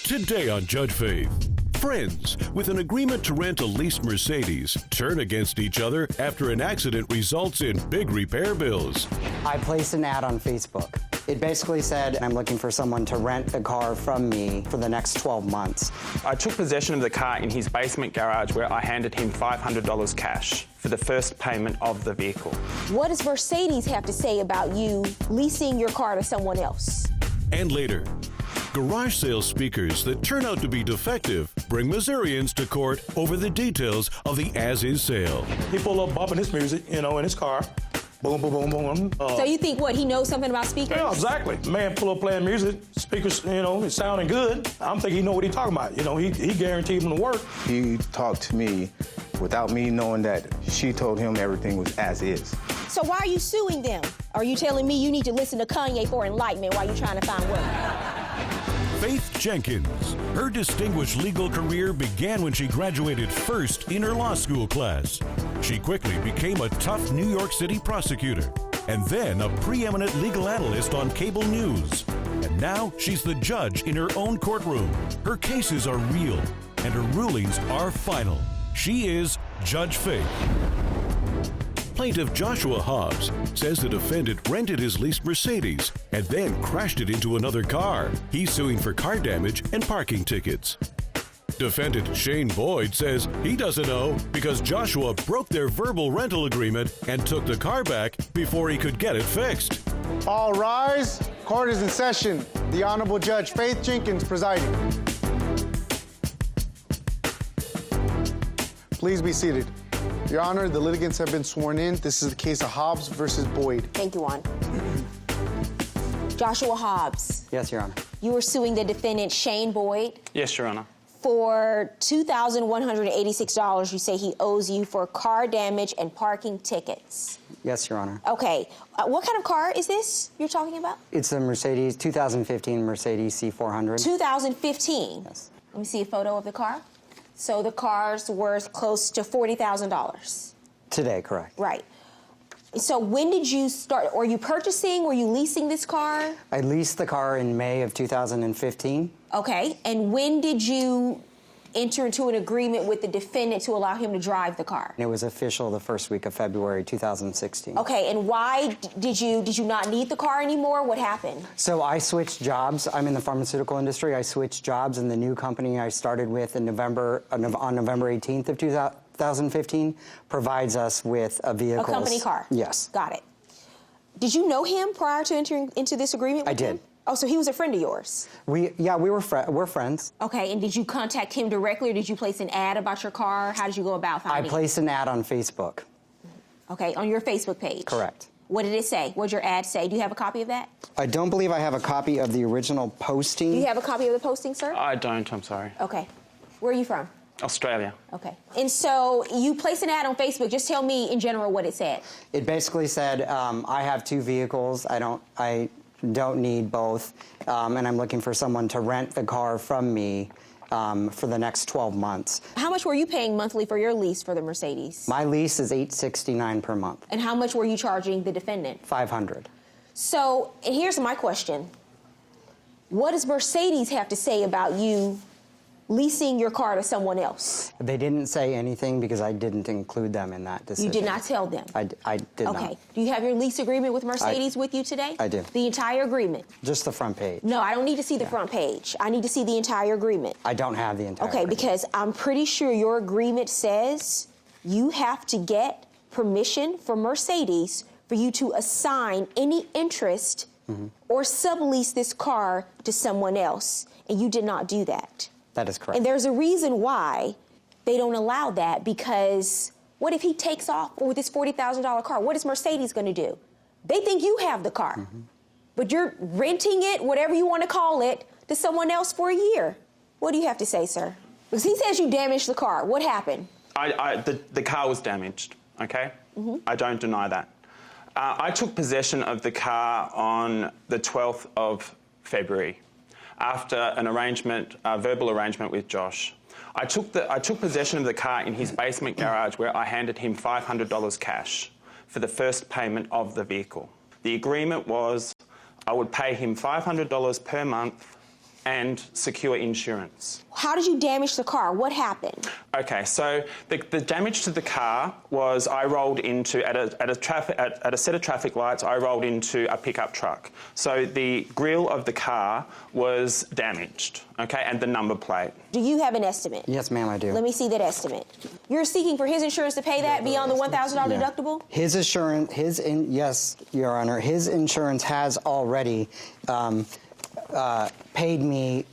Today on Judge Faith, friends with an agreement to rent a leased Mercedes turn against each other after an accident results in big repair bills. I placed an ad on Facebook. It basically said, I'm looking for someone to rent the car from me for the next 12 months. I took possession of the car in his basement garage where I handed him $500 cash for the first payment of the vehicle. What does Mercedes have to say about you leasing your car to someone else? And later, garage sale speakers that turn out to be defective bring Missourians to court over the details of the as-is sale. He pulled up bumping his music, in his car. Boom, boom, boom, boom. So you think what, he knows something about speakers? Yeah, exactly. Man pull up playing music, speakers, it's sounding good. I'm thinking he know what he's talking about. He guaranteed him to work. He talked to me without me knowing that she told him everything was as is. So why are you suing them? Are you telling me you need to listen to Kanye for enlightenment while you're trying to find work? Faith Jenkins. Her distinguished legal career began when she graduated first in her law school class. She quickly became a tough New York City prosecutor and then a preeminent legal analyst on cable news. And now she's the judge in her own courtroom. Her cases are real and her rulings are final. She is Judge Faith. Plaintiff Joshua Hobbs says the defendant rented his leased Mercedes and then crashed it into another car. He's suing for car damage and parking tickets. Defendant Shane Boyd says he doesn't know because Joshua broke their verbal rental agreement and took the car back before he could get it fixed. All rise. Court is in session. The Honorable Judge Faith Jenkins presiding. Please be seated. Your Honor, the litigants have been sworn in. This is the case of Hobbs versus Boyd. Thank you, Juan. Joshua Hobbs. Yes, Your Honor. You were suing the defendant Shane Boyd Yes, Your Honor. for $2,186 you say he owes you for car damage and parking tickets. Yes, Your Honor. Okay. What kind of car is this you're talking about? It's a Mercedes, 2015 Mercedes C400. 2015? Yes. Let me see a photo of the car. So the car's worth close to $40,000. Today, correct. Right. So when did you start? Were you purchasing? Were you leasing this car? I leased the car in May of 2015. Okay. And when did you enter into an agreement with the defendant to allow him to drive the car? It was official the first week of February 2016. Okay. And why did you not need the car anymore? What happened? So I switched jobs. I'm in the pharmaceutical industry. I switched jobs, and the new company I started with in on November 18th of 2015 provides us with a vehicle. A company car? Yes. Got it. Did you know him prior to entering into this agreement with him? I did. Oh, so he was a friend of yours? We're friends. Okay, and did you contact him directly, or did you place an ad about your car? How did you go about finding I placed an ad on Facebook. Okay, on your Facebook page? Correct. What did it say? What did your ad say? Do you have a copy of that? I don't believe I have a copy of the original posting. Do you have a copy of the posting, sir? I don't, I'm sorry. Okay. Where are you from? Australia. Okay. And so you placed an ad on Facebook. Just tell me in general what it said. It basically said, I have two vehicles. I don't need both, and I'm looking for someone to rent the car from me for the next 12 months. How much were you paying monthly for your lease for the Mercedes? My lease is $869 per month. And how much were you charging the defendant? $500. So, and here's my question. What does Mercedes have to say about you leasing your car to someone else? They didn't say anything because I didn't include them in that decision. You did not tell them? I did not. Okay. Do you have your lease agreement with Mercedes with you today? I do. The entire agreement? Just the front page. No, I don't need to see the front page. I need to see the entire agreement. I don't have the entire agreement. Because I'm pretty sure your agreement says you have to get permission from Mercedes for you to assign any interest or sublease this car to someone else, and you did not do that. That is correct. And there's a reason why they don't allow that, because what if he takes off with this $40,000 car? What is Mercedes going to do? They think you have the car, but you're renting it, whatever you want to call it, to someone else for a year. What do you have to say, sir? Because he says you damaged the car. What happened? The car was damaged, okay? I don't deny that. I took possession of the car on the 12th of February. After an arrangement, a verbal arrangement with Josh. I took possession of the car in his basement garage where I handed him $500 cash for the first payment of the vehicle. The agreement was I would pay him $500 per month and secure insurance. How did you damage the car? What happened? Okay, so the damage to the car was I rolled into, at a set of traffic lights, I rolled into a pickup truck. So the grille of the car was damaged, okay, and the number plate. Do you have an estimate? Yes, ma'am, I do. Let me see that estimate. You're seeking for his insurance to pay that beyond the $1,000 deductible? His insurance, yes, Your Honor, his insurance has already paid me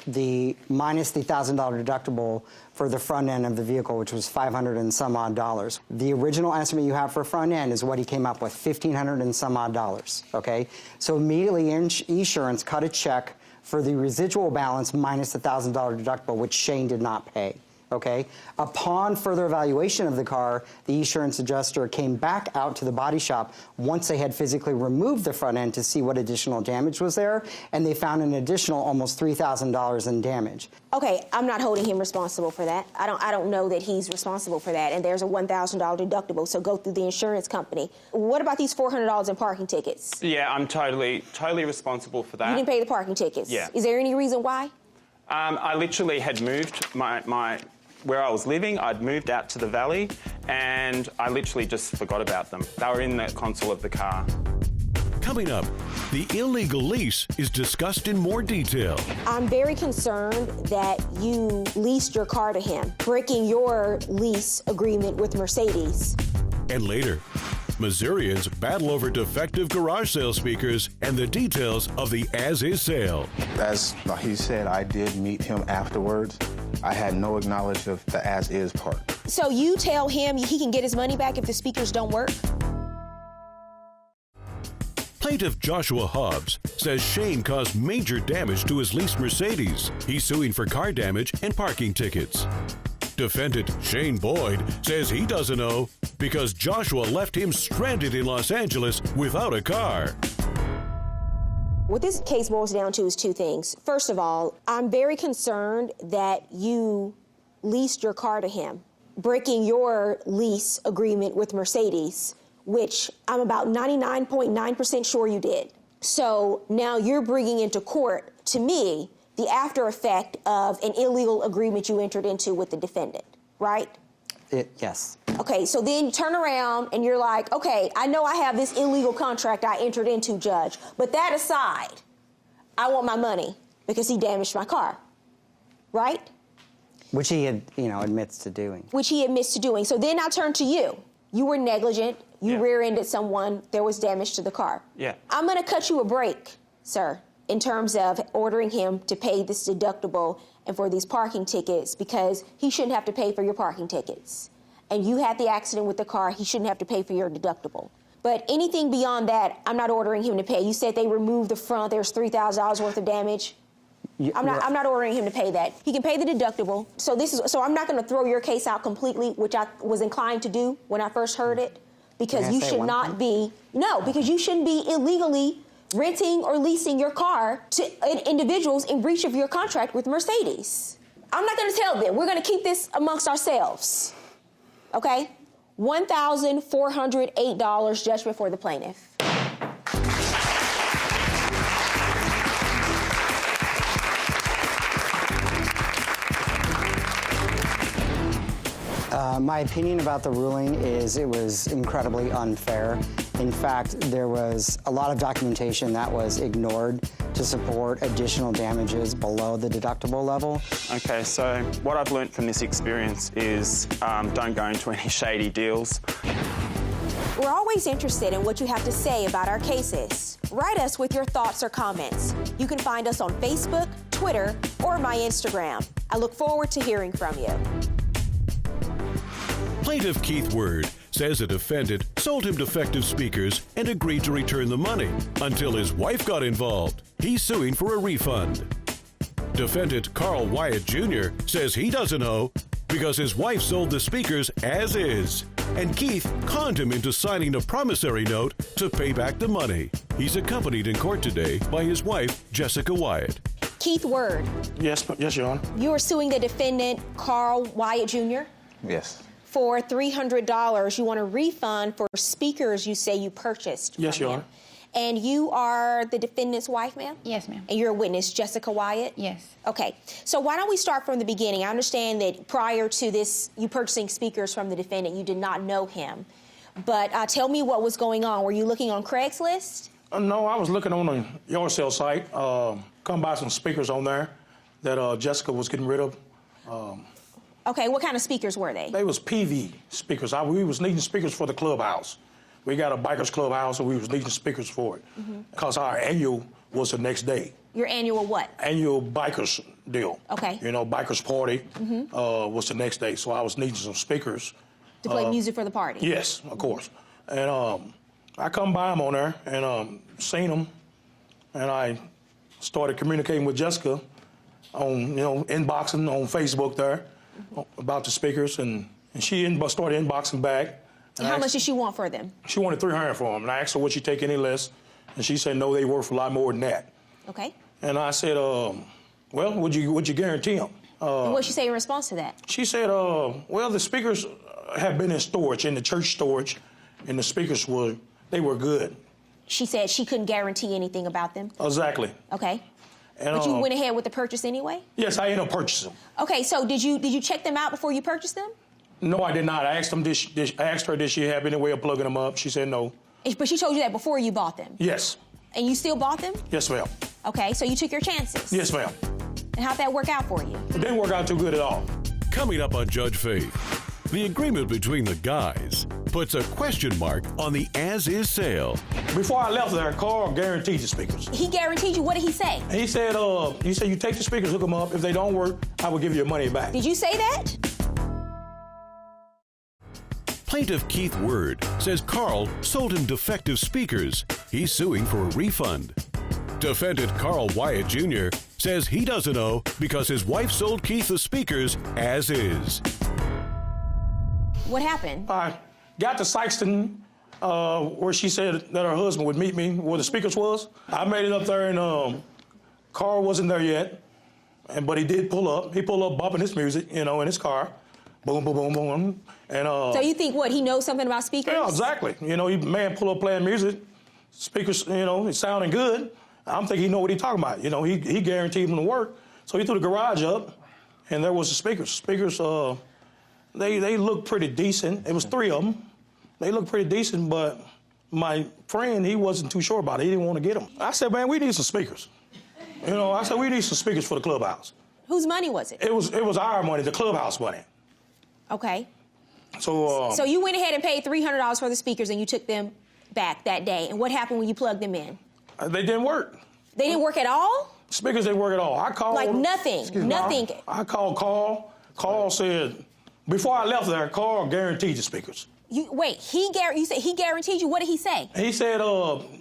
the minus the $1,000 deductible for the front end of the vehicle, which was $500 and some odd dollars. The original estimate you have for front end is what he came up with, $1,500 and some odd dollars, okay? So immediately insurance cut a check for the residual balance minus the $1,000 deductible, which Shane did not pay. Okay. Upon further evaluation of the car, the insurance adjuster came back out to the body shop once they had physically removed the front end to see what additional damage was there, and they found an additional almost $3,000 in damage. Okay, I'm not holding him responsible for that. I don't know that he's responsible for that, and there's a $1,000 deductible, so go through the insurance company. What about these $400 in parking tickets? Yeah, I'm totally responsible for that. You didn't pay the parking tickets? Yeah. Is there any reason why? I literally had moved where I was living. I'd moved out to the valley, and I literally just forgot about them. They were in the console of the car. Coming up, the illegal lease is discussed in more detail. I'm very concerned that you leased your car to him, breaking your lease agreement with Mercedes. And later, Missourians battle over defective garage sale speakers and the details of the as-is sale. As he said, I did meet him afterwards. I had no knowledge of the as-is part. So you tell him he can get his money back if the speakers don't work? Plaintiff Joshua Hobbs says Shane caused major damage to his leased Mercedes. He's suing for car damage and parking tickets. Defendant Shane Boyd says he doesn't know because Joshua left him stranded in Los Angeles without a car. What this case boils down to is two things. First of all, I'm very concerned that you leased your car to him, breaking your lease agreement with Mercedes, which I'm about 99.9% sure you did. So now you're bringing into court, to me, the after effect of an illegal agreement you entered into with the defendant, right? Yes. Okay, so then you turn around and you're like, okay, I know I have this illegal contract I entered into, Judge, but that aside, I want my money because he damaged my car, right? Which he admits to doing. Which he admits to doing. So then I turn to you. You were negligent. You rear-ended someone. There was damage to the car. Yeah. I'm going to cut you a break, sir, in terms of ordering him to pay this deductible and for these parking tickets because he shouldn't have to pay for your parking tickets. And you had the accident with the car, he shouldn't have to pay for your deductible. But anything beyond that, I'm not ordering him to pay. You said they removed the front, there's $3,000 worth of damage. I'm not ordering him to pay that. He can pay the deductible. So I'm not going to throw your case out completely, which I was inclined to do when I first heard it, because you should not be, because you shouldn't be illegally renting or leasing your car to individuals in breach of your contract with Mercedes. I'm not going to tell them. We're going to keep this amongst ourselves. Okay? $1,408 judgment for the plaintiff. My opinion about the ruling is it was incredibly unfair. In fact, there was a lot of documentation that was ignored to support additional damages below the deductible level. Okay, so what I've learned from this experience is don't go into any shady deals. We're always interested in what you have to say about our cases. Write us with your thoughts or comments. You can find us on Facebook, Twitter, or my Instagram. I look forward to hearing from you. Plaintiff Keith Word says a defendant sold him defective speakers and agreed to return the money until his wife got involved. He's suing for a refund. Defendant Carl Wyatt Jr. says he doesn't know because his wife sold the speakers as is, and Keith conned him into signing a promissory note to pay back the money. He's accompanied in court today by his wife, Jessica Wyatt. Keith Word. Yes, Your Honor. You are suing the defendant, Carl Wyatt Jr.? Yes. For $300, you want a refund for speakers you say you purchased. Yes, Your Honor. And you are the defendant's wife, ma'am? Yes, ma'am. And you're a witness, Jessica Wyatt? Yes. Okay. So why don't we start from the beginning? I understand that prior to this, you purchasing speakers from the defendant, you did not know him. But tell me what was going on. Were you looking on Craigslist? No, I was looking on a yard sale site. Come by some speakers on there that Jessica was getting rid of. Okay, what kind of speakers were they? They was PV speakers. We was needing speakers for the clubhouse. We got a bikers clubhouse, and we was needing speakers for it. Because our annual was the next day. Your annual what? Annual bikers deal. Okay. You know, bikers party was the next day. So I was needing some speakers. To play music for the party? Yes, of course. And I come by them on there and seen them, and I started communicating with Jessica on, inboxing on Facebook there about the speakers, and she started inboxing back. And how much did she want for them? She wanted $300 for them, and I asked her would she take any less, and she said no, they worth a lot more than that. Okay. And I said, well, would you guarantee them? And what did she say in response to that? She said, well, the speakers have been in storage, in the church storage, and the speakers were good. She said she couldn't guarantee anything about them? Exactly. Okay. And, but you went ahead with the purchase anyway? Yes, I ended up purchasing them. Okay, so did you check them out before you purchased them? No, I did not. I asked her, did she have any way of plugging them up? She said no. But she told you that before you bought them? Yes. And you still bought them? Yes, ma'am. Okay, so you took your chances? Yes, ma'am. And how'd that work out for you? It didn't work out too good at all. Coming up on Judge Faith, the agreement between the guys puts a question mark on the as-is sale. Before I left there, Carl guaranteed the speakers. He guaranteed you? What did he say? He said, you take the speakers, hook them up. If they don't work, I will give you your money back. Did you say that? Plaintiff Keith Word says Carl sold him defective speakers. He's suing for a refund. Defendant Carl Wyatt Jr. says he doesn't know because his wife sold Keith the speakers as is. What happened? I got to Sykeston, where she said that her husband would meet me where the speakers was. I made it up there, and Carl wasn't there yet, but he did pull up. He pulled up bumping his music, in his car. Boom, boom, boom, boom. And, so you think what, he knows something about speakers? Yeah, exactly. Man pull up playing music, speakers, it's sounding good. I'm thinking he know what he's talking about. He guaranteed him to work. So he threw the garage up, and there was the speakers. Speakers, they looked pretty decent. It was 3 of them. They looked pretty decent, but my friend, he wasn't too sure about it. He didn't want to get them. I said, man, we need some speakers. I said, we need some speakers for the clubhouse. Whose money was it? It was our money, the clubhouse money. Okay. So you went ahead and paid $300 for the speakers, and you took them back that day. And what happened when you plugged them in? They didn't work. They didn't work at all? Speakers didn't work at all. I called. Like nothing? Nothing? I called Carl. Carl said, before I left there, Carl guaranteed the speakers. You said he guaranteed you? What did he say? He said,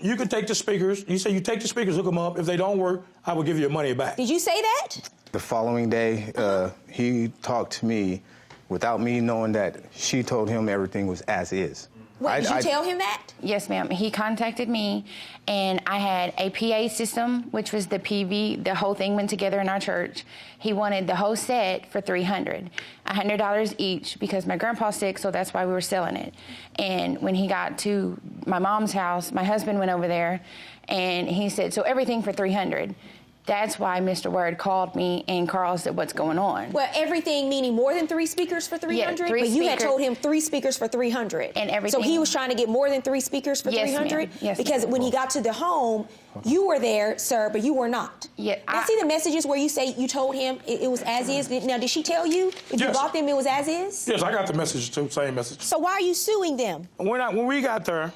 you can take the speakers. He said, you take the speakers, hook them up. If they don't work, I will give you your money back. Did you say that? The following day, he talked to me without me knowing that she told him everything was as is. Wait, did you tell him that? Yes, ma'am. He contacted me, and I had a PA system, which was the PV. The whole thing went together in our church. He wanted the whole set for $300, $100 each, because my grandpa's sick, so that's why we were selling it. And when he got to my mom's house, my husband went over there, and he said, so everything for $300. That's why Mr. Word called me, and Carl said, what's going on? Well, everything meaning more than 3 speakers for $300? Yeah, 3 but you had speakers. told him 3 speakers for $300. And everything. So he was trying to get more than 3 speakers for Yes, $300? ma'am. Yes, because ma'am. when he got to the home, you were there, sir, but you were not. Yeah, I see the messages where you say you told him it was as is. Now, did she tell you if you Yes. bought them it was as is? Yes, I got the message too, same message. So why are you suing them? When we got there,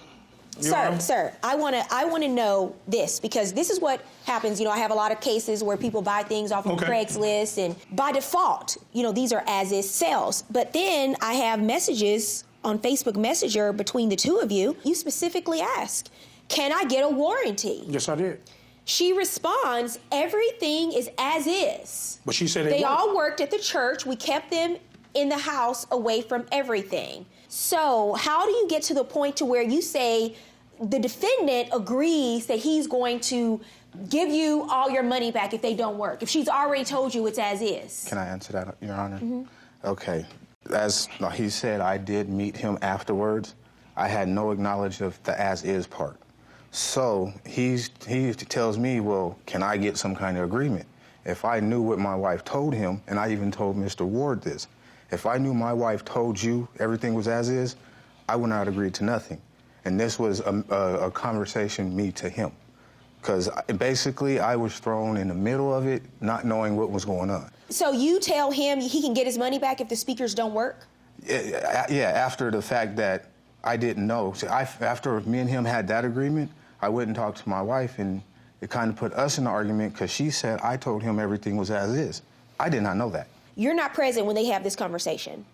Sir, I want to know this, because this is what happens. I have a lot of cases where people buy things off of Craigslist, and by default, these are as-is sales. But then I have messages on Facebook Messenger between the two of you. You specifically ask, can I get a warranty? Yes, I did. She responds, everything is as is. But she said they all worked at the church. We kept them in the house away from everything. So how do you get to the point to where you say the defendant agrees that he's going to give you all your money back if they don't work, if she's already told you it's as is? Can I answer that, Your Honor? Okay. As he said, I did meet him afterwards. I had no knowledge of the as is part. So he tells me, well, can I get some kind of agreement? If I knew what my wife told him, and I even told Mr. Ward this, if I knew my wife told you everything was as is, I would not agree to nothing. And this was a conversation me to him. Because basically I was thrown in the middle of it, not knowing what was going on. So you tell him he can get his money back if the speakers don't work? Yeah, after the fact that I didn't know. So after me and him had that agreement, I went and talked to my wife, and it kind of put us in an argument because she said I told him everything was as is. I did not know that. You're not present when they have this conversation?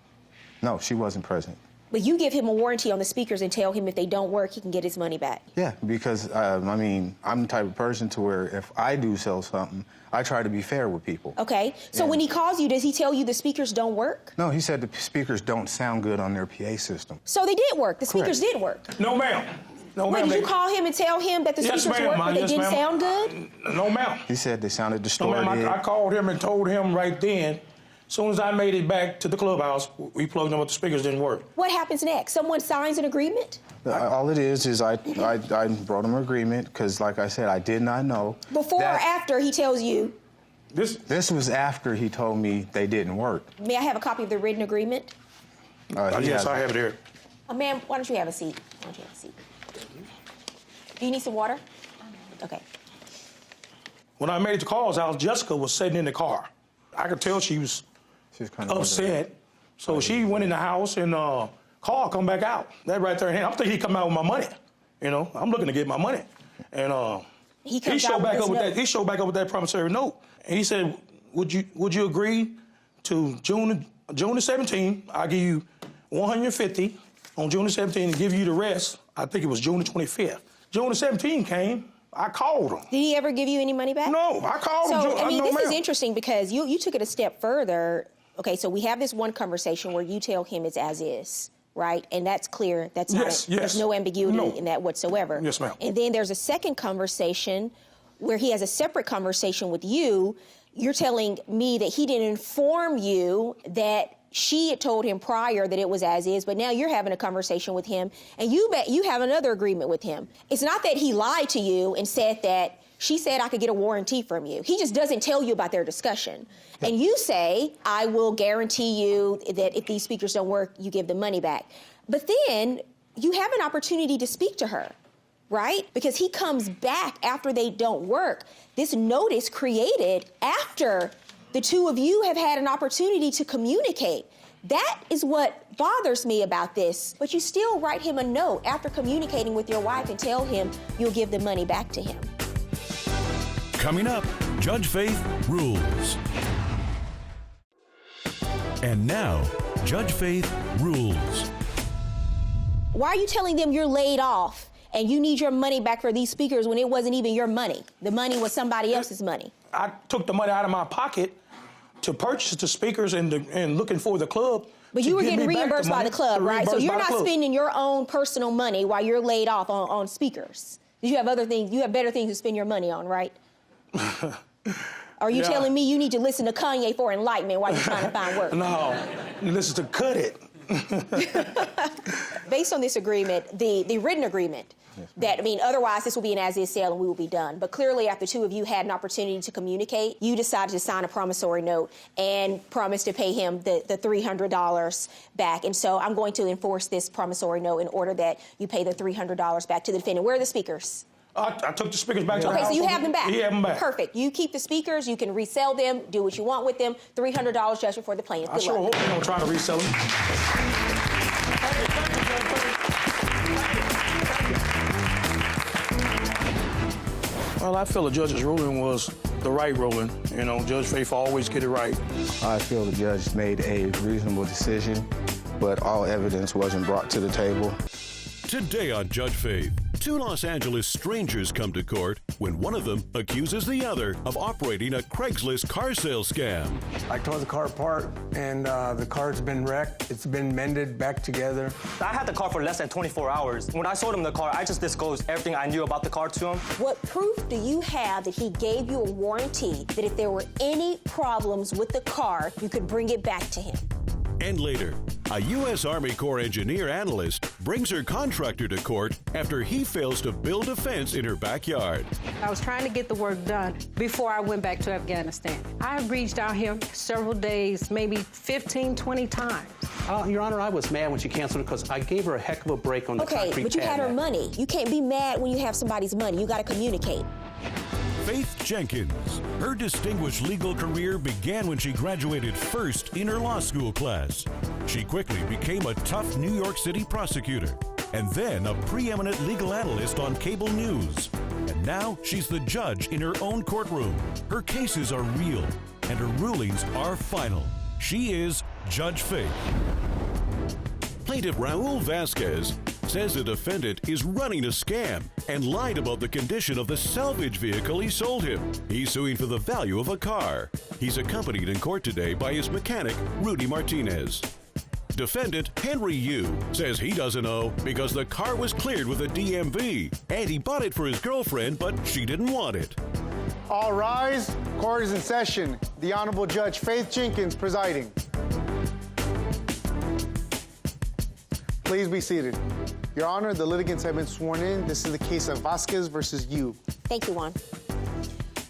No, she wasn't present. But you give him a warranty on the speakers and tell him if they don't work, he can get his money back? Yeah, because, I mean, I'm the type of person to where if I do sell something, I try to be fair with people. Okay, so when he calls you, does he tell you the speakers don't work? No, he said the speakers don't sound good on their PA system. So they did work, the speakers did work? No, ma'am. No, Wait, ma'am. did you call him and tell him that the speakers worked, but they didn't sound good? No, ma'am. He said they sounded No, distorted. ma'am, I called him and told him right then. As soon as I made it back to the clubhouse, we plugged in, but the speakers didn't work. What happens next? Someone signs an agreement? All it is I brought him an agreement because, like I said, I did not know. Before or after he tells you? This was after he told me they didn't work. May I have a copy of the written agreement? Yes, I have it here. Ma'am, why don't you have a seat? Do you need some water? Okay. When I made the calls out, Jessica was sitting in the car. I could tell she was kind of upset. So she went in the house and Carl come back out. That right there in hand. I'm thinking he come out with my money. You know, I'm looking to get my money. And he showed back up with that. He showed back up with that promissory note. And he said, "Would you agree to June the 17th? I'll give you $150 on June the 17th and give you the rest." I think it was June the 25th. June the 17th came. I called him. Did he ever give you any money back? No, I called him. So, I mean, this is interesting because you took it a step further. Okay, so we have this one conversation where you tell him it's as is, right? And that's clear. That's not there's no ambiguity in that whatsoever. Yes, ma'am. And then there's a second conversation where he has a separate conversation with you. You're telling me that he didn't inform you that she had told him prior that it was as is, but now you're having a conversation with him, and you have another agreement with him. It's not that he lied to you and said that she said I could get a warranty from you. He just doesn't tell you about their discussion. Yeah. And you say, I will guarantee you that if these speakers don't work, you give the money back. But then you have an opportunity to speak to her, right? Because he comes back after they don't work. This notice created after the two of you have had an opportunity to communicate. That is what bothers me about this. But you still write him a note after communicating with your wife and tell him you'll give the money back to him. Coming up, Judge Faith rules. And now, Judge Faith rules. Why are you telling them you're laid off and you need your money back for these speakers when it wasn't even your money? The money was somebody else's money. I took the money out of my pocket to purchase the speakers and looking for the club. But you were getting reimbursed by the club, right? So you're not spending your own personal money while you're laid off on speakers. You have other things, you have better things to spend your money on, right? Are you telling me you need to listen to Kanye for enlightenment while you're trying to find work? No, listen to Cut It. Based on this agreement, the written agreement, that, I mean, otherwise this will be an as-is sale and we will be done. But clearly, after two of you had an opportunity to communicate, you decided to sign a promissory note and promise to pay him the $300 back. And so I'm going to enforce this promissory note in order that you pay the $300 back to the defendant. Where are the speakers? I took the speakers back to the house. Okay, so you have them back? He have them back. Perfect. You keep the speakers, you can resell them, do what you want with them. $300 judgment for the plaintiff. Good I sure luck. hope you're not trying to resell them. Well, I feel the judge's ruling was the right ruling. You know, Judge Faith always get it right. I feel the judge made a reasonable decision, but all evidence wasn't brought to the table. Today on Judge Faith, two Los Angeles strangers come to court when one of them accuses the other of operating a Craigslist car sale scam. I tore the car apart, and the car's been wrecked. It's been mended back together. I had the car for less than 24 hours. When I sold him the car, I just disclosed everything I knew about the car to him. What proof do you have that he gave you a warranty that if there were any problems with the car, you could bring it back to him? And later, a U.S. Army Corps engineer analyst brings her contractor to court after he fails to build a fence in her backyard. I was trying to get the work done before I went back to Afghanistan. I have reached out here several days, maybe 15, 20 times. Your Honor, I was mad when she canceled it because I gave her a heck of a break on the concrete pad. Okay, but you had her money. You can't be mad when you have somebody's money. You got to communicate. Faith Jenkins. Her distinguished legal career began when she graduated first in her law school class. She quickly became a tough New York City prosecutor and then a preeminent legal analyst on cable news. And now she's the judge in her own courtroom. Her cases are real and her rulings are final. She is Judge Faith. Plaintiff Raul Vasquez says the defendant is running a scam and lied about the condition of the salvage vehicle he sold him. He's suing for the value of a car. He's accompanied in court today by his mechanic, Rudy Martinez. Defendant Henry Yu says he doesn't owe because the car was cleared with a DMV and he bought it for his girlfriend, but she didn't want it. All rise. Court is in session. The Honorable Judge Faith Jenkins presiding. Please be seated. Your Honor, the litigants have been sworn in. This is the case of Vasquez versus Yu. Thank you, Juan.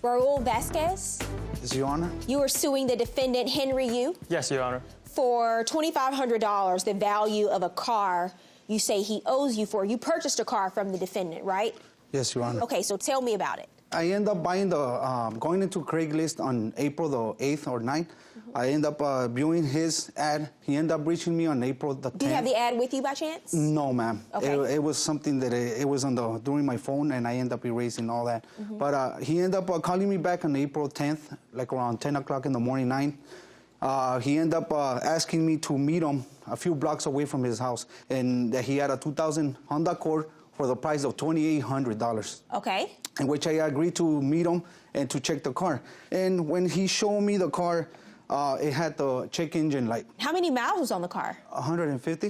Raul Vasquez, Yes, Your Honor. you are suing the defendant Henry Yu Yes, Your Honor. for $2,500, the value of a car you say he owes you for. You purchased a car from the defendant, right? Yes, Your Honor. Okay, so tell me about it. I end up buying going into Craigslist on April the 8th or 9th. I end up viewing his ad. He ended up reaching me on April the 10th. Do you have the ad with you by chance? No, ma'am. Okay. It was something that it was during my phone, and I end up erasing all that. But he ended up calling me back on April 10th, like around 10 o'clock in the morning, 9. He ended up asking me to meet him a few blocks away from his house, and that he had a 2000 Honda Accord for the price of $2,800. Okay. In which I agreed to meet him and to check the car. And when he showed me the car, it had the check engine light. How many miles was on the car? 150.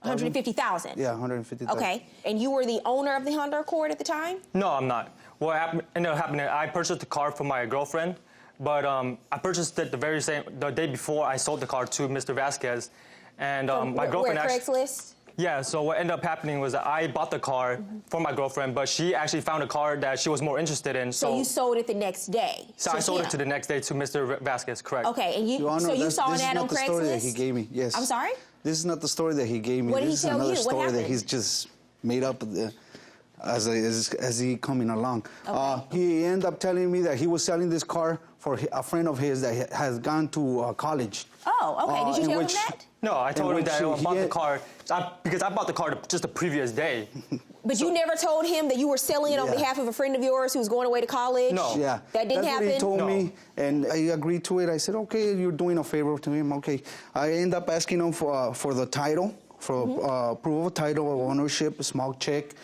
150,000? Yeah, 150,000. Okay. And you were the owner of the Honda Accord at the time? No, I'm not. What ended up happening, I purchased the car for my girlfriend, but I purchased it the day before I sold the car to Mr. Vasquez. And my girlfriend Craigslist? Yeah, so what ended up happening was that I bought the car for my girlfriend, but she actually found a car that she was more interested in. So you sold it the next day? So I sold it to the next day to Mr. Vasquez, correct. Okay, and you saw an ad on Craigslist? This is not the story that he gave me, yes. I'm sorry? This is not the story that he gave me. What did he this tell is you? another What story that happened? he's just made up as he coming along. Okay. He ended up telling me that he was selling this car for a friend of his that has gone to college. Oh, okay. Did you tell him that? No, I told him that I bought the car because I bought the car just the previous day. But you never told him that you were selling it on behalf of a friend of yours who was going away to college? No. Yeah. That didn't happen? That's what he told me, and I agreed to it. I said, okay, you're doing a favor to him. Okay. I end up asking him for the title, for proof of title of ownership, a small check,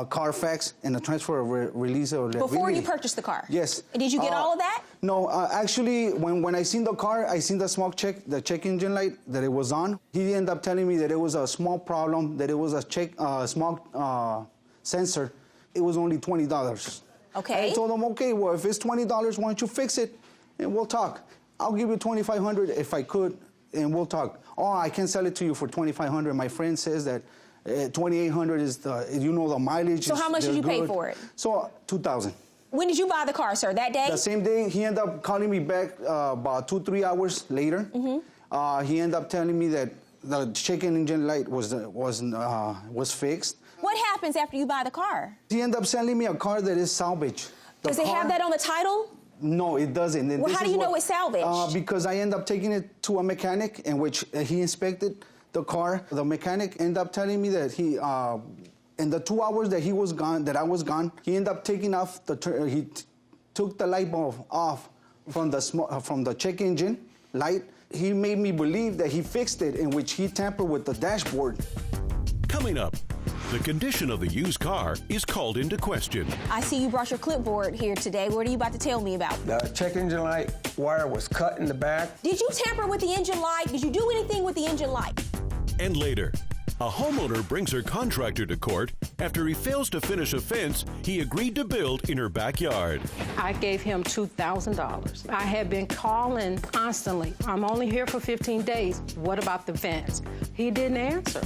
Carfax, and a transfer of release of liability. Before you purchased the car? Yes. And did you get all of that? No, actually, when I seen the car, I seen the small check, the check engine light, that it was on. He ended up telling me that it was a small problem, that it was a small sensor. It was only $20. Okay. I told him, okay, well, if it's $20, why don't you fix it, and we'll talk. I'll give you $2,500 if I could, and we'll talk. Oh, I can sell it to you for $2,500. My friend says that $2,800 is the mileage. So how much did you pay for it? So $2,000. When did you buy the car, sir? That day? The same day. He ended up calling me back about 2-3 hours later. He ended up telling me that the check engine light was fixed. What happens after you buy the car? He ended up selling me a car that is salvage. Does it have that on the title? No, it doesn't. And well, how do you know it's salvage? Because I end up taking it to a mechanic in which he inspected the car. The mechanic ended up telling me that he, in the 2 hours that he was gone, that I was gone, he ended up taking off he took the light bulb off from the check engine light. He made me believe that he fixed it, in which he tampered with the dashboard. Coming up, the condition of the used car is called into question. I see you brought your clipboard here today. What are you about to tell me about? The check engine light wire was cut in the back. Did you tamper with the engine light? Did you do anything with the engine light? And later, A homeowner brings her contractor to court after he fails to finish a fence he agreed to build in her backyard. I gave him $2,000. I had been calling constantly. I'm only here for 15 days. What about the fence? He didn't answer.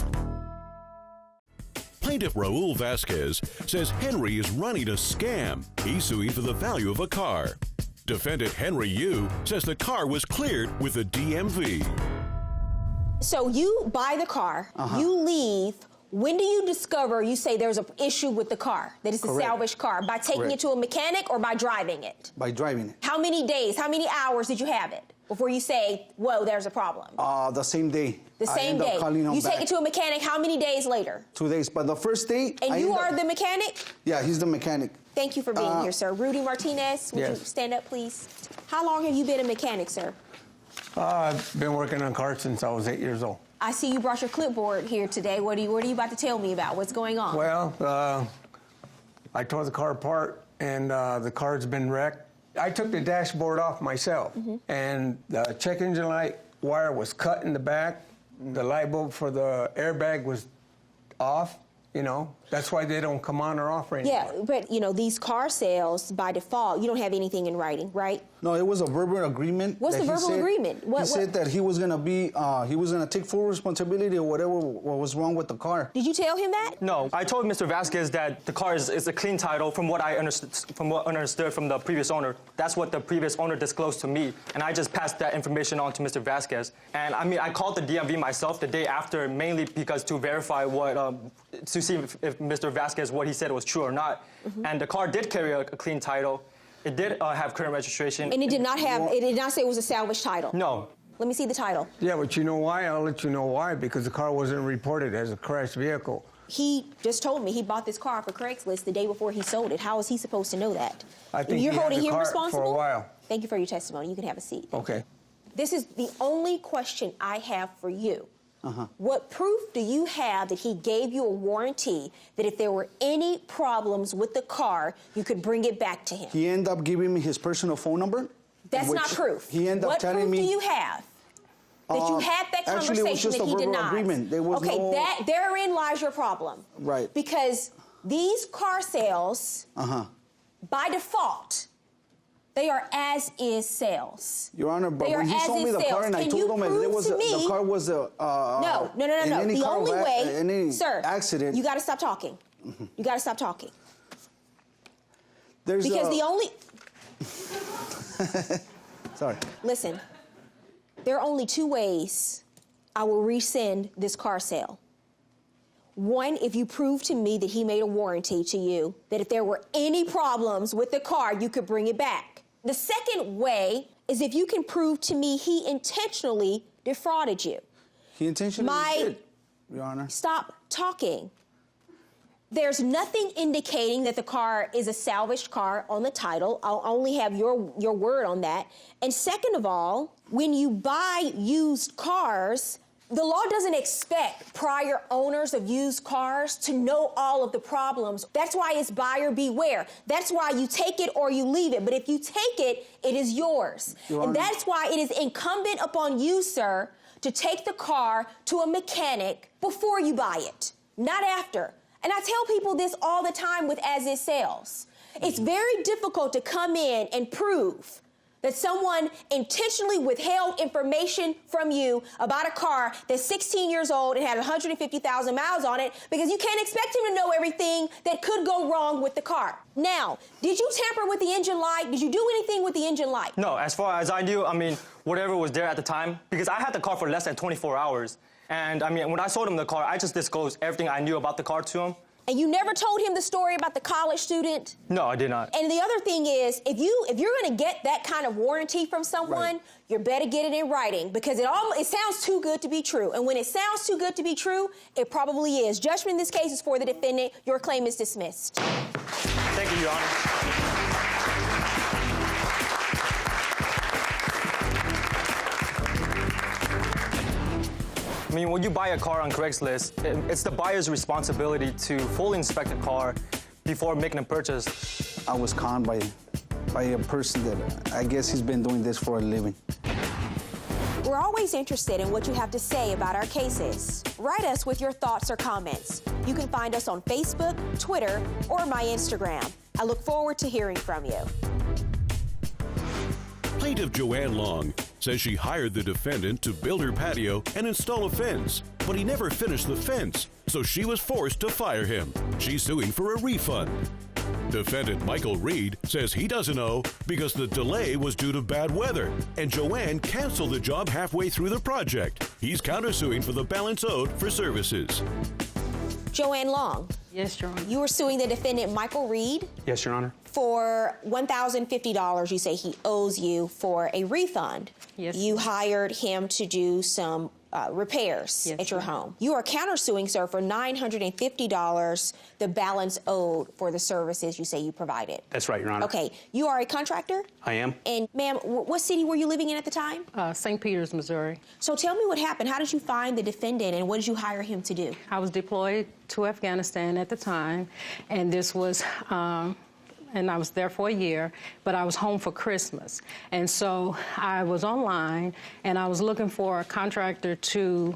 Plaintiff Raul Vasquez says Henry is running a scam. He's suing for the value of a car. Defendant Henry Yu says the car was cleared with the DMV. So you buy the car, you leave. When do you discover, you say there's an issue with the car, that it's a salvaged car? By taking it to a mechanic or by driving it? By driving it. How many days, how many hours did you have it before you say, whoa, there's a problem? The same day. The same day. You take it to a mechanic, how many days later? 2 days, but the first day... And you are the mechanic? Yeah, he's the mechanic. Thank you for being here, sir. Rudy Martinez, would you stand up, please? How long have you been a mechanic, sir? I've been working on cars since I was 8 years old. I see you brought your clipboard here today. What are you about to tell me about? What's going on? Well, I tore the car apart, and the car's been wrecked. I took the dashboard off myself, and the check engine light wire was cut in the back. The light bulb for the airbag was off. You know, that's why they don't come on or off right now. Yeah, but, you know, these car sales, by default, you don't have anything in writing, right? No, it was a verbal agreement. What's the verbal agreement? He said that he was going to be, he was going to take full responsibility of whatever what was wrong with the car. Did you tell him that? No, I told Mr. Vasquez that the car is a clean title from what I understood from the previous owner. That's what the previous owner disclosed to me, and I just passed that information on to Mr. Vasquez. And I mean, I called the DMV myself the day after, mainly because to verify what, to see if Mr. Vasquez, what he said was true or not. And the car did carry a clean title. It did have current registration. And it did not have, it did not say it was a salvage title? No. Let me see the title. Yeah, but you know why? I'll let you know why. Because the car wasn't reported as a crashed vehicle. He just told me he bought this car for Craigslist the day before he sold it. How is he supposed to know that? I think you're he holding had the him car responsible for a while. Thank you for your testimony. You can have a seat. Okay. This is the only question I have for you. What proof do you have that he gave you a warranty that if there were any problems with the car, you could bring it back to him? He ended up giving me his personal phone number. That's not proof. He ended up telling me. What proof do you have that you had that conversation actually, it was just that he a verbal denies? agreement. There was no... therein lies your problem. Right. Because these car sales, by default, they are as-is sales. Your Honor, but when he sold me the car and I told him it was the car was a... No. The only way, sir, accident... You got to stop talking. You got to stop talking. Because the only... Sorry. Listen, there are only two ways I will rescind this car sale. One, if you prove to me that he made a warranty to you, that if there were any problems with the car, you could bring it back. The second way is if you can prove to me he intentionally defrauded you. He intentionally did, Your Honor. Stop talking. There's nothing indicating that the car is a salvaged car on the title. I'll only have your word on that. And second of all, when you buy used cars, the law doesn't expect prior owners of used cars to know all of the problems. That's why it's buyer beware. That's why you take it or you leave it. But if you take it, it is yours. And that's why it is incumbent upon you, sir, to take the car to a mechanic before you buy it, not after. And I tell people this all the time with as-is sales. It's very difficult to come in and prove that someone intentionally withheld information from you about a car that's 16 years old and had 150,000 miles on it, because you can't expect him to know everything that could go wrong with the car. Now, did you tamper with the engine light? Did you do anything with the engine light? No, as far as I knew, I mean, whatever was there at the time, because I had the car for less than 24 hours. And I mean, when I sold him the car, I just disclosed everything I knew about the car to him. And you never told him the story about the college student? No, I did not. And the other thing is, if you're going to get that kind of warranty from someone, you better get it in writing, because it sounds too good to be true. And when it sounds too good to be true, it probably is. Judgment in this case is for the defendant. Your claim is dismissed. Thank you, Your Honor. I mean, when you buy a car on Craigslist, it's the buyer's responsibility to fully inspect the car before making a purchase. I was conned by a person that I guess he's been doing this for a living. We're always interested in what you have to say about our cases. Write us with your thoughts or comments. You can find us on Facebook, Twitter, or my Instagram. I look forward to hearing from you. Plaintiff Joanne Long says she hired the defendant to build her patio and install a fence, but he never finished the fence, so she was forced to fire him. She's suing for a refund. Defendant Michael Reed says he doesn't owe because the delay was due to bad weather, and Joanne canceled the job halfway through the project. He's countersuing for the balance owed for services. Joanne Long. Yes, Your Honor. You are suing the defendant Michael Reed Yes, Your Honor. for $1,050 you say he owes you for a refund. Yes. You hired him to do some repairs at your home. You are countersuing, sir, for $950, the balance owed for the services you say you provided. That's right, Your Honor. Okay. You are a contractor? I am. And, ma'am, what city were you living in at the time? St. Peters, Missouri. So tell me what happened. How did you find the defendant, and what did you hire him to do? I was deployed to Afghanistan at the time, and this was, and I was there for a year, but I was home for Christmas. And so I was online, and I was looking for a contractor to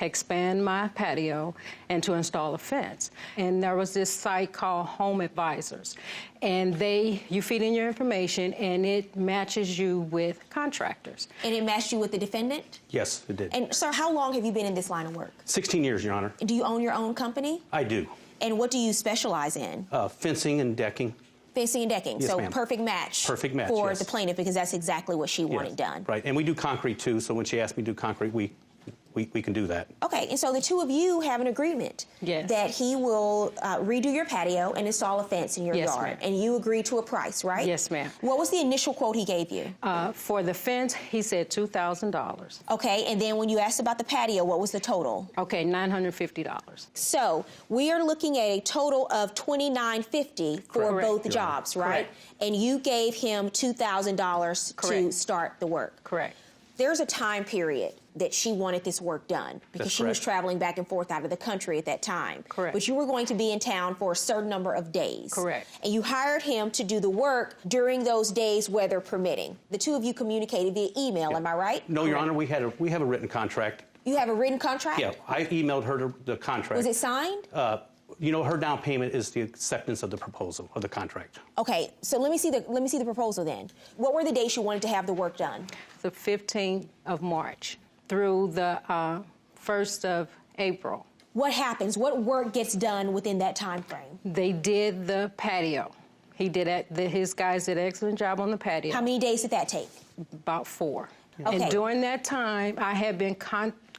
expand my patio and to install a fence. And there was this site called Home Advisors. And you feed in your information, and it matches you with contractors. And it matched you with the defendant? Yes, it did. And, sir, how long have you been in this line of work? 16 years, Your Honor. Do you own your own company? I do. And what do you specialize in? Fencing and decking. Fencing and decking. Yes, so ma'am. perfect match. Perfect match, for yes. the plaintiff, because that's exactly what she wanted Yes. done. Right, and we do concrete too, so when she asked me to do concrete, we can do that. Okay, and so the two of you have an agreement that he will redo your patio and install a fence in your Yes, yard. ma'am. And you agreed to a price, right? Yes, ma'am. What was the initial quote he gave you? For the fence, he said $2,000. Okay, and then when you asked about the patio, what was the total? Okay, $950. So we are looking at a total of $2,950 for Correct. both jobs, right? Correct. And you gave him $2,000 to Correct. start the work. Correct. There's a time period that she wanted this work done because That's she was correct. traveling back and forth out of the country at that time. Correct. But you were going to be in town for a certain number of days. Correct. And you hired him to do the work during those days, weather permitting. The two of you communicated via email, am I right? No, Your Honor, we have a written contract. You have a written contract? Yeah, I emailed her the contract. Was it signed? You know, her down payment is the acceptance of the proposal of the contract. Okay, so let me see the proposal then. What were the dates you wanted to have the work done? The 15th of March through the 1st of April. What happens? What work gets done within that time frame? They did the patio. His guys did an excellent job on the patio. How many days did that take? About 4. Okay. And during that time, I had been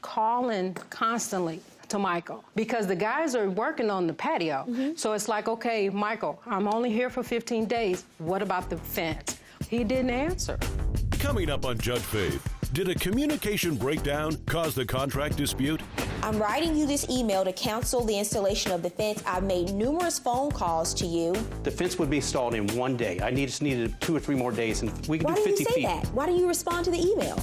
calling constantly to Michael because the guys are working on the patio. So it's like, okay, Michael, I'm only here for 15 days. What about the fence? He didn't answer. Coming up on Judge Faith, did a communication breakdown cause the contract dispute? I'm writing you this email to cancel the installation of the fence. I've made numerous phone calls to you. The fence would be installed in 1 day. I just needed 2 or 3 more days, and we can Why do do 50 you say feet. that? Why do you respond to the email?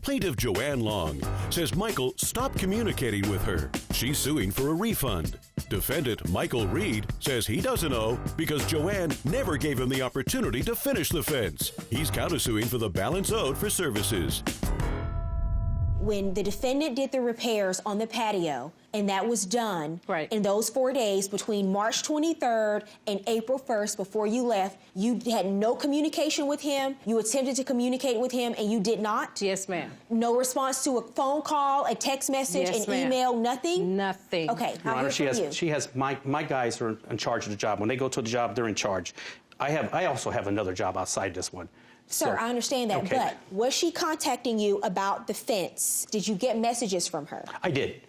Plaintiff Joanne Long says Michael stopped communicating with her. She's suing for a refund. Defendant Michael Reed says he doesn't owe because Joanne never gave him the opportunity to finish the fence. He's countersuing for the balance owed for services. When the defendant did the repairs on the patio, and that was done in those 4 days between March 23rd and April 1st before you left, you had no communication with him. You attempted to communicate with him, and you did not? Yes, ma'am. No response to a phone call, a text message, Yes, an ma'am. email, nothing? Nothing. Okay, Your I'll Honor, hear from you. she has my guys are in charge of the job. When they go to the job, they're in charge. I also have another job outside this one. Sir, I understand that, okay. but was she contacting you about the fence? Did you get messages from her? I did.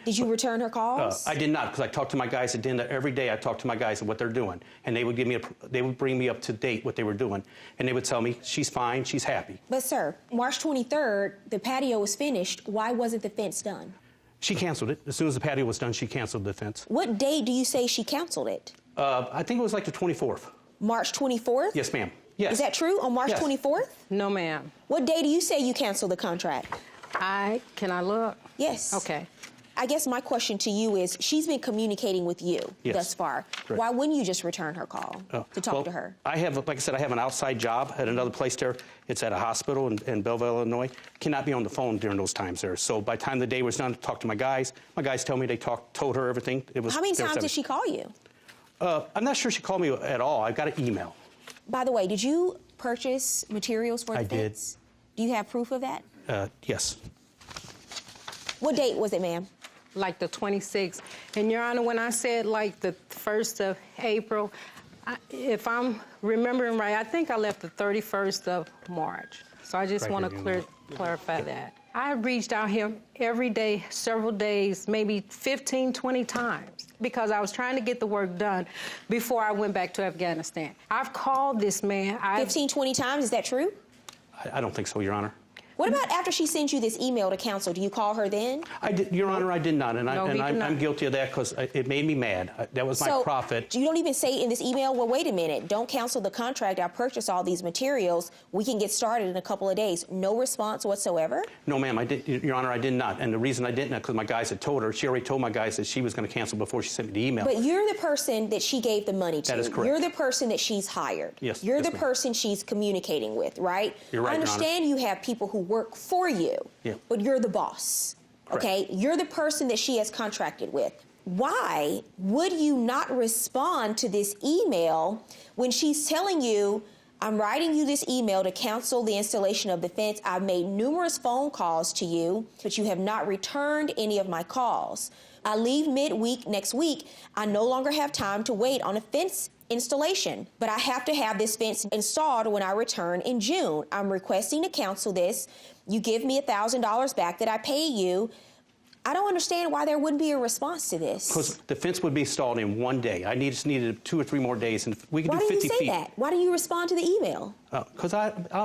Did you return her calls? I did not, because I talked to my guys at the end of every day. I talked to my guys and what they're doing, and they would bring me up to date what they were doing, and they would tell me she's fine, she's happy. But sir, March 23rd, the patio was finished. Why wasn't the fence done? She canceled it. As soon as the patio was done, she canceled the fence. What date do you say she canceled it? I think it was like the 24th. March 24th? Yes, ma'am. Yes. Is that true? On March Yes. 24th? No, ma'am. What day do you say you canceled the contract? Can I look? Yes. Okay. I guess my question to you is, she's been communicating with you thus far. Correct. Why wouldn't you just return her call to talk to her? I have, like I said, I have an outside job at another place there. It's at a hospital in Belleville, Illinois. Cannot be on the phone during those times there. So by the time the day was done, to talk to my guys tell me they told her everything. How many times did she call you? I'm not sure she called me at all. I got an email. By the way, did you purchase materials for the fence? Do you have proof of that? Yes. What date was it, ma'am? Like the 26th. And Your Honor, when I said like the 1st of April, if I'm remembering right, I think I left the 31st of March. So I just want to clarify that. I reached out here every day, several days, maybe 15, 20 times, because I was trying to get the work done before I went back to Afghanistan. I've called this man. 15, 20 times, is that true? I don't think so, Your Honor. What about after she sends you this email to counsel? Do you call her then? I did, Your Honor, I did not, and I'm guilty of that because it made me mad. That was my profit. You don't even say in this email, well, wait a minute, don't cancel the contract. I purchased all these materials. We can get started in a couple of days. No response whatsoever? No, ma'am, Your Honor, I did not. And the reason I didn't, because my guys had told her, she already told my guys that she was going to cancel before she sent me the email. But you're the person that she gave the money to. That is correct. You're the person that she's hired. Yes. You're the person she's communicating with, right? You're right, I understand you have people who work for you. Yeah. But you're the boss, okay? You're the person that she has contracted with. Why would you not respond to this email when she's telling you, I'm writing you this email to cancel the installation of the fence. I've made numerous phone calls to you, but you have not returned any of my calls. I leave midweek next week. I no longer have time to wait on a fence installation, but I have to have this fence installed when I return in June. I'm requesting to cancel this. You give me $1,000 back that I pay you. I don't understand why there wouldn't be a response to this. Because the fence would be installed in one day. I just needed 2 or 3 more days, and we could do 50 feet. Why do you say that? Why do you respond to the email? Because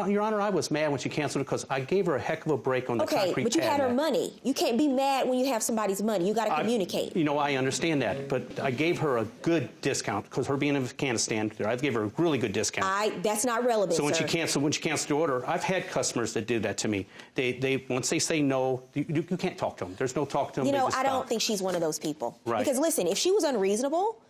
Your Honor, I was mad when she canceled it because I gave her a heck of a break on the concrete pad. Okay, but you had her money. You can't be mad when you have somebody's money. You got to communicate. You know, I understand that, but I gave her a good discount because her being in Afghanistan, I gave her a really good discount. That's not relevant, So when sir. she canceled the order, I've had customers that do that to me. They once they say no, you can't talk to them. There's no talk to them. You know, I don't think she's one of those people. Right. Because listen, if she was unreasonable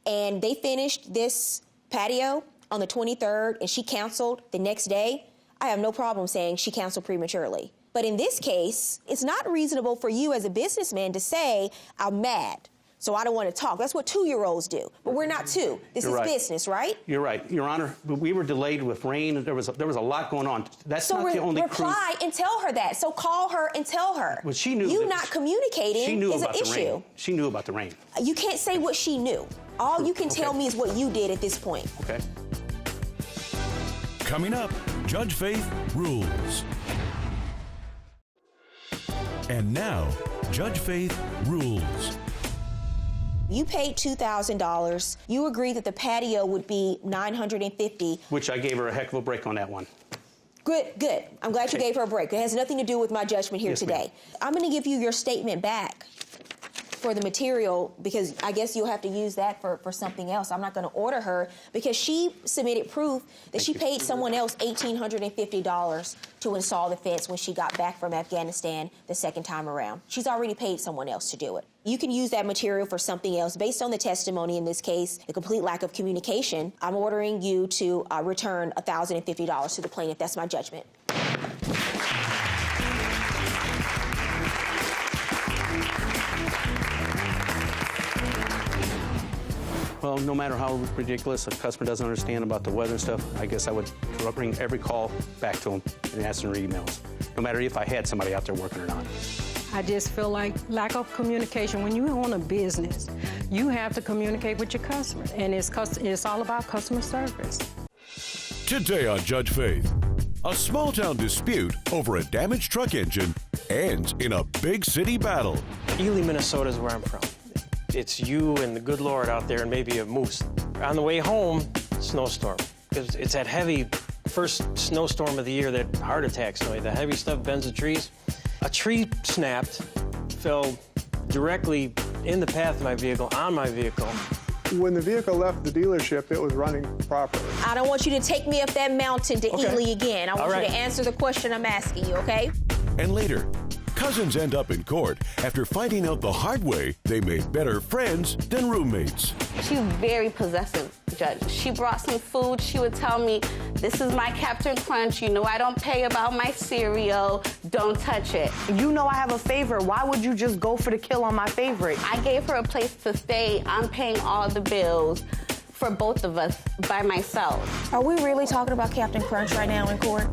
and they finished this patio on the 23rd and she canceled the next day, I have no problem saying she canceled prematurely. But in this case, it's not reasonable for you as a businessman to say, I'm mad, so I don't want to talk. That's what 2-year-olds do. But we're not 2. This is business, right? You're right. Your Honor, we were delayed with rain. There was a lot going on. That's not the only reply and tell her that. So call her and tell her. Well, she knew. You not communicating is an issue. Rain. She knew about the rain. You can't say what she knew. All you can tell me is what you did at this point. Okay. Coming up, Judge Faith rules. And now, Judge Faith rules. You paid $2,000. You agreed that the patio would be $950. Which I gave her a heck of a break on that one. Good, good. I'm glad you gave her a break. It has nothing to do with my judgment here today. I'm going to give you your statement back for the material because I guess you'll have to use that for something else. I'm not going to order her because she submitted proof that she paid someone else $1,850 to install the fence when she got back from Afghanistan the second time around. She's already paid someone else to do it. You can use that material for something else. Based on the testimony in this case, the complete lack of communication, I'm ordering you to return $1,050 to the plaintiff. That's my judgment. Well, no matter how ridiculous a customer doesn't understand about the weather and stuff, I guess I would bring every call back to them and ask them their emails, no matter if I had somebody out there working or not. I just feel like lack of communication. When you own a business, you have to communicate with your customers, and it's all about customer service. Today on Judge Faith, a small-town dispute over a damaged truck engine ends in a big city battle. Ely, Minnesota is where I'm from. It's you and the good Lord out there and maybe a moose. On the way home, snowstorm. It's that heavy first snowstorm of the year that heart attacks me. The heavy stuff bends the trees. A tree snapped, fell directly in the path of my vehicle, on my vehicle. When the vehicle left the dealership, it was running properly. I don't want you to take me up that mountain to Ely again. I want you to answer the question I'm asking you, okay? And later, Cousins end up in court after finding out the hard way they made better friends than roommates. She's very possessive, Judge. She brought some food. She would tell me, this is my Captain Crunch. You know I don't pay about my cereal. Don't touch it. You know I have a favorite. Why would you just go for the kill on my favorite? I gave her a place to stay. I'm paying all the bills for both of us by myself. Are we really talking about Captain Crunch right now in court?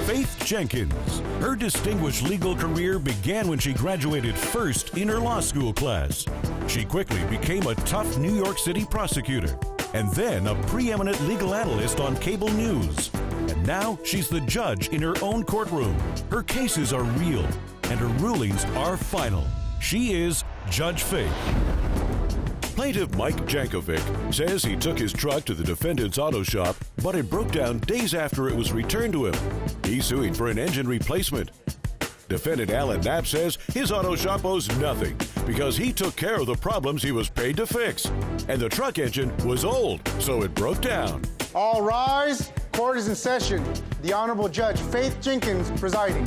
Faith Jenkins. Her distinguished legal career began when she graduated first in her law school class. She quickly became a tough New York City prosecutor and then a preeminent legal analyst on cable news. And now she's the judge in her own courtroom. Her cases are real and her rulings are final. She is Judge Faith. Plaintiff Mike Jankovic says he took his truck to the defendant's auto shop, but it broke down days after it was returned to him. He's suing for an engine replacement. Defendant Alan Knapp says his auto shop owes nothing because he took care of the problems he was paid to fix. And the truck engine was old, so it broke down. All rise. Court is in session. The Honorable Judge Faith Jenkins presiding.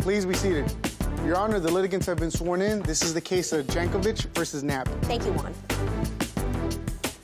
Please be seated. Your Honor, the litigants have been sworn in. This is the case of Jankovic versus Knapp. Thank you, Juan.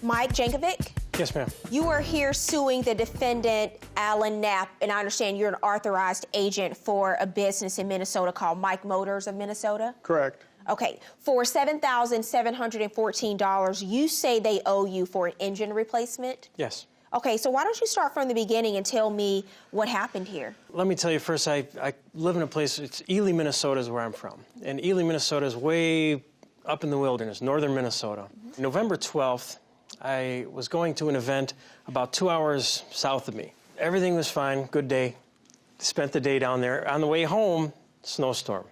Mike Jankovic? Yes, ma'am. You are here suing the defendant, Alan Knapp, and I understand you're an authorized agent for a business in Minnesota called Mike Motors of Minnesota? Correct. Okay. For $7,714, you say they owe you for an engine replacement? Yes. Okay, so why don't you start from the beginning and tell me what happened here? Let me tell you first, I live in a place, it's Ely, Minnesota is where I'm from. And Ely, Minnesota is way up in the wilderness, northern Minnesota. Mm-hmm. November 12th, I was going to an event about 2 hours south of me. Everything was fine, good day. Spent the day down there. On the way home, snowstorm.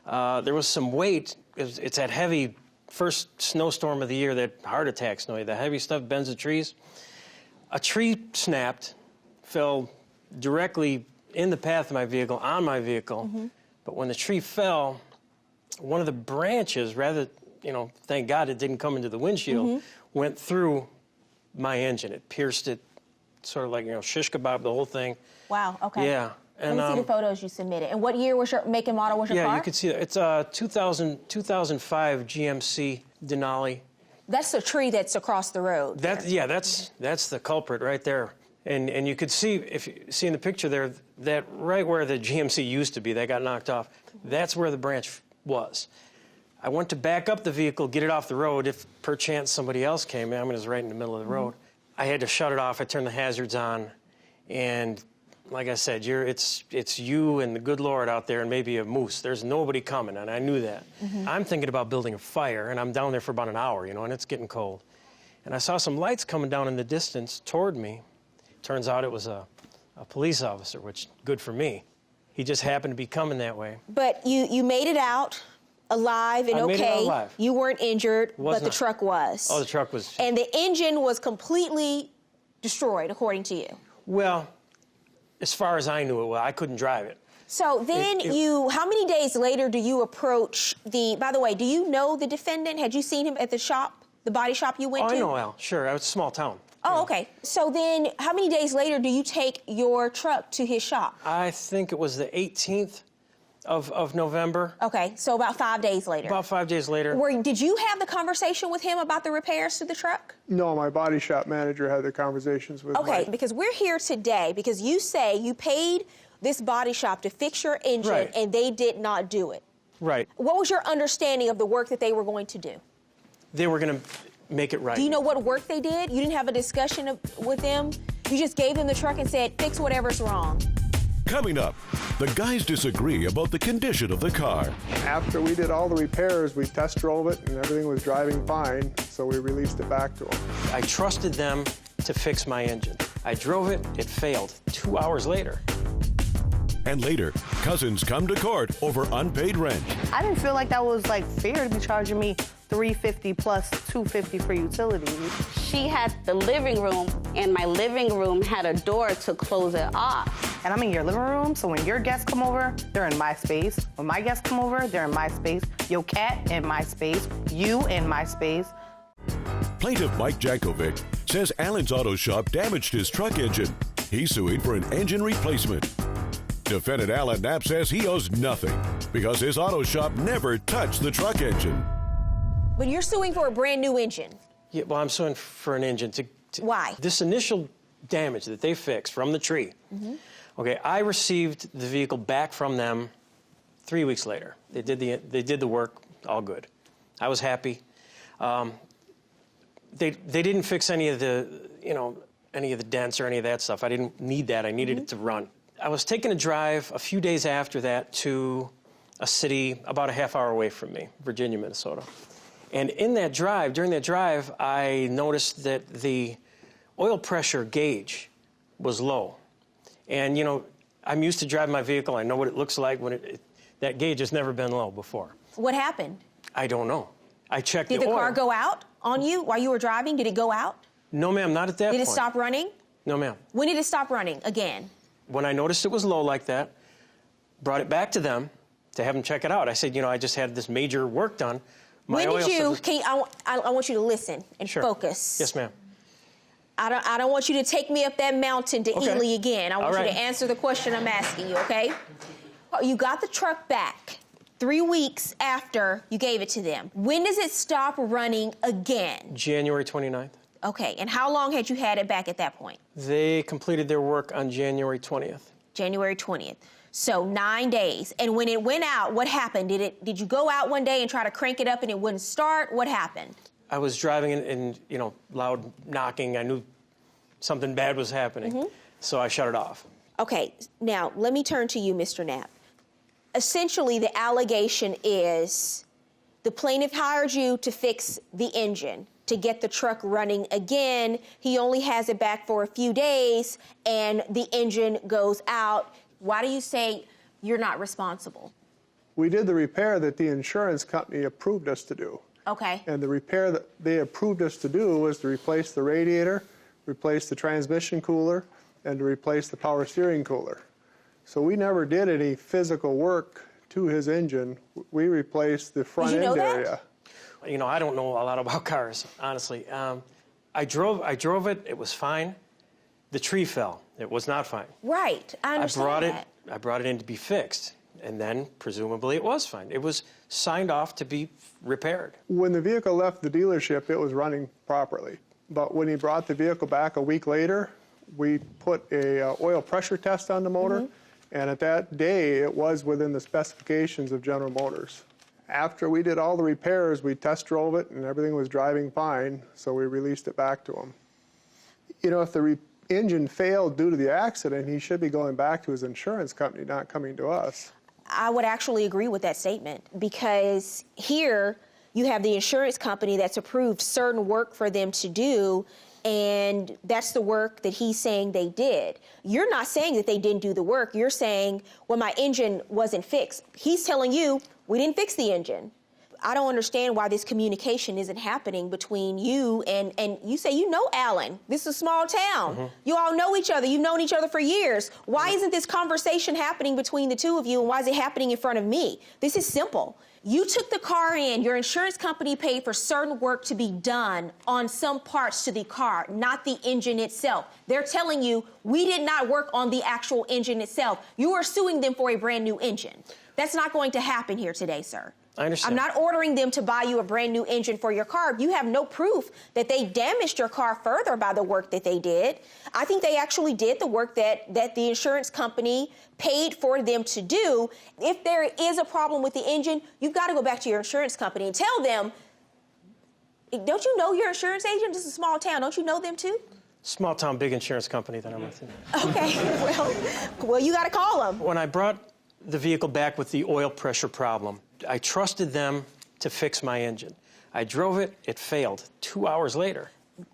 There was some weight. It's that heavy first snowstorm of the year, that heart attack snow, the heavy stuff bends the trees. A tree snapped, fell directly in the path of my vehicle, on my vehicle. Mm-hmm. But when the tree fell, one of the branches, thank God it didn't come into the windshield, mm-hmm. went through my engine. It pierced it, sort of like, shish kebab, the whole thing. Wow, okay. Yeah. And, let me see the photos you submitted. And what year was your make and model was your car? Yeah, you could see it. It's a 2005 GMC Denali. That's the tree that's across the road. That's the culprit right there. And you could see, if you see in the picture there, that right where the GMC used to be, that got knocked off, that's where the branch was. I went to back up the vehicle, get it off the road, if perchance somebody else came in. I mean, it was right in the middle of the road. I had to shut it off. I turned the hazards on, and like I said, it's you and the good Lord out there and maybe a moose. There's nobody coming, and I knew that. Mm-hmm. I'm thinking about building a fire, and I'm down there for about an hour, and it's getting cold. And I saw some lights coming down in the distance toward me. Turns out it was a police officer, which, good for me. He just happened to be coming that way. But you made it out alive and I okay. made it out alive. You weren't injured, but the truck was. Oh, the truck was. And the engine was completely destroyed, according to you. Well, as far as I knew it, I couldn't drive it. So then how many days later do you approach by the way, do you know the defendant? Had you seen him at the shop, the body shop you went to? Oh, I know Al, sure. It was a small town. Oh, okay. So then how many days later do you take your truck to his shop? I think it was the 18th of November. Okay, so about 5 days later. About 5 days later. Did you have the conversation with him about the repairs to the truck? No, my body shop manager had the conversations with Mike. Because we're here today because you say you paid this body shop to fix your engine and they did not do it. Right. What was your understanding of the work that they were going to do? They were going to make it right. Do you know what work they did? You didn't have a discussion with them? You just gave them the truck and said, fix whatever's wrong. Coming up, the guys disagree about the condition of the car. After we did all the repairs, we test drove it and everything was driving fine, so we released it back to them. I trusted them to fix my engine. I drove it, it failed 2 hours later. And later, cousins come to court over unpaid rent. I didn't feel like that was fair to be charging me $350 plus $250 for utilities. She had the living room, and my living room had a door to close it off. And I'm in your living room, so when your guests come over, they're in my space. When my guests come over, they're in my space. Your cat in my space. You in my space. Plaintiff Mike Jankovic says Alan's auto shop damaged his truck engine, He's suing for an engine replacement. Defendant Alan Knapp says he owes nothing because his auto shop never touched the truck engine. But you're suing for a brand new engine. Yeah, well, I'm suing for an engine to Why? This initial damage that they fixed from the tree. Okay, I received the vehicle back from them 3 weeks later. They did the work, all good. I was happy. They didn't fix any of the dents or any of that stuff. I didn't need that. I needed it to run. I was taking a drive a few days after that to a city about a half hour away from me, Virginia, Minnesota. And during that drive, I noticed that the oil pressure gauge was low. And, I'm used to driving my vehicle. I know what it looks like when that gauge has never been low before. What happened? I don't know. I checked the oil. Did the car go out on you while you were driving? Did it go out? No, ma'am, not at that point. Did it stop running? No, ma'am. When did it stop running again? When I noticed it was low like that, brought it back to them to have them check it out. I said, I just had this major work done. When did you, I want you to listen and focus. Yes, ma'am. I don't want you to take me up that mountain to Ely again. I want you to answer the question I'm asking you, okay? You got the truck back 3 weeks after you gave it to them. When does it stop running again? January 29th. Okay, and how long had you had it back at that point? They completed their work on January 20th. January 20th. So 9 days. And when it went out, what happened? Did you go out one day and try to crank it up and it wouldn't start? What happened? I was driving and loud knocking. I knew something bad was happening. So I shut it off. Okay, now let me turn to you, Mr. Knapp. Essentially, the allegation is the plaintiff hired you to fix the engine, to get the truck running again. He only has it back for a few days, and the engine goes out. Why do you say you're not responsible? We did the repair that the insurance company approved us to do. Okay. And the repair that they approved us to do was to replace the radiator, replace the transmission cooler, and to replace the power steering cooler. So we never did any physical work to his engine. We replaced the front end area. I don't know a lot about cars, honestly. I drove it. It was fine. The tree fell. It was not fine. Right. I understand that. I brought it in to be fixed, and then presumably it was fine. It was signed off to be repaired. When the vehicle left the dealership, it was running properly. But when he brought the vehicle back a week later, we put a oil pressure test on the motor, and at that day, it was within the specifications of General Motors. After we did all the repairs, we test drove it, and everything was driving fine, so we released it back to him. If the engine failed due to the accident, he should be going back to his insurance company, not coming to us. I would actually agree with that statement, because here you have the insurance company that's approved certain work for them to do, and that's the work that he's saying they did. You're not saying that they didn't do the work. You're saying, well, my engine wasn't fixed. He's telling you, we didn't fix the engine. I don't understand why this communication isn't happening between you and you say you know Alan. This is a small town. You all know each other. You've known each other for years. Why isn't this conversation happening between the two of you, and why is it happening in front of me? This is simple. You took the car in. Your insurance company paid for certain work to be done on some parts to the car, not the engine itself. They're telling you, we did not work on the actual engine itself. You are suing them for a brand new engine. That's not going to happen here today, sir. I understand. I'm not ordering them to buy you a brand new engine for your car. You have no proof that they damaged your car further by the work that they did. I think they actually did the work that the insurance company paid for them to do. If there is a problem with the engine, you've got to go back to your insurance company and tell them, don't you know your insurance agent? This is a small town. Don't you know them too? Small town, big insurance company that I'm with. Okay, well, you got to call them. When I brought the vehicle back with the oil pressure problem, I trusted them to fix my engine. I drove it, it failed 2 hours later.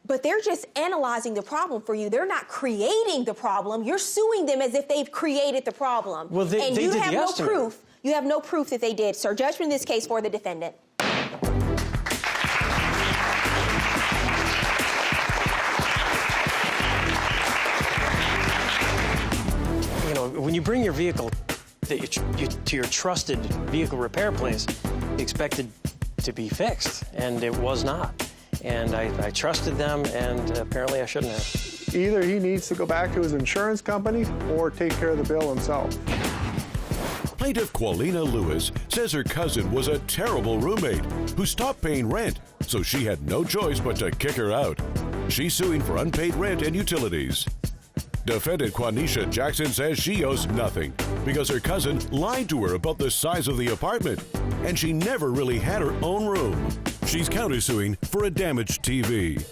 But they're just analyzing the problem for you. They're not creating the problem. You're suing them as if they've created the problem. Well, they and did you the have no estimate. proof. You have no proof that they did, sir. Judgment in this case for the defendant. When you bring your vehicle to your trusted vehicle repair place, you expect it to be fixed, and it was not. And I trusted them, and apparently I shouldn't have. Either he needs to go back to his insurance company or take care of the bill himself. Plaintiff Qualina Lewis says her cousin was a terrible roommate who stopped paying rent, so she had no choice but to kick her out. She's suing for unpaid rent and utilities. Defendant Quanisha Jackson says she owes nothing because her cousin lied to her about the size of the apartment, and she never really had her own room. She's countersuing for a damaged TV.